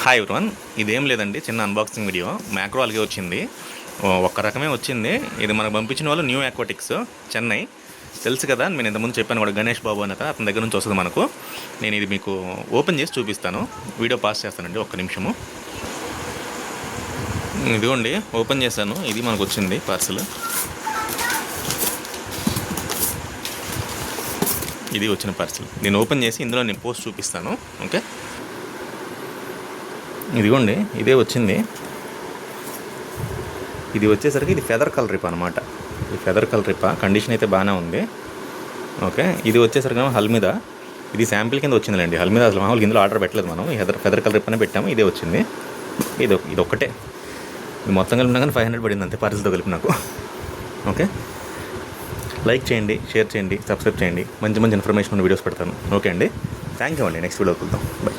Hi everyone, ఇదేం లేదండి, చిన్న అన్బాక్సింగ్ వీడియో. మ్యాక్రో అల్గే వచ్చింది, ఒక్క రకమే వచ్చింది. ఇది మనకు పంపించిన వాళ్ళు న్యూ ఆక్వాటిక్స్ చెన్నై, తెలుసు కదా. నేను ఇంతకుముందు చెప్పాను కూడా, గణేష్ బాబు అని అతని దగ్గర నుంచి వస్తుంది మనకు. నేను ఇది మీకు ఓపెన్ చేసి చూపిస్తాను, వీడియో పాస్ చేస్తానండి, ఒక్క నిమిషము. ఇదిగోండి, ఓపెన్ చేశాను. ఇది మనకు వచ్చింది పార్సల్. ఇది వచ్చిన పార్సల్ నేను ఓపెన్ చేసి ఇందులో నేను పోస్ట్ చూపిస్తాను. ఓకే, ఇదిగోండి, ఇదే వచ్చింది. ఇది వచ్చేసరికి ఇది ఫెదర్ కలర్ రిప్ అనమాట. ఇది ఫెదర్ కలర్ రిప్, కండిషన్ అయితే బాగానే ఉంది. ఓకే, ఇది వచ్చేసరికి హల్మిదా. ఇది శాంపిల్ కింద వచ్చిందిలేండి. హల్మిదా అసలు మామూలుగా ఇందులో ఆర్డర్ పెట్టలేదు మనం. ఫెదర్ కలర్ రిప్ అనే పెట్టాము, ఇదే వచ్చింది. ఇది ఒక్కటే, ఇది మొత్తం కలిపినా కానీ 500 పడింది అంతే, పార్సల్తో కలిపి నాకు. ఓకే, లైక్ చేయండి, షేర్ చేయండి, సబ్స్క్రైబ్ చేయండి. మంచి మంచి ఇన్ఫర్మేషన్ ఉన్న వీడియోస్ పెడతాను. ఓకే అండి, థ్యాంక్ యూ అండి. నెక్స్ట్ వీడియో చూద్దాం. బై.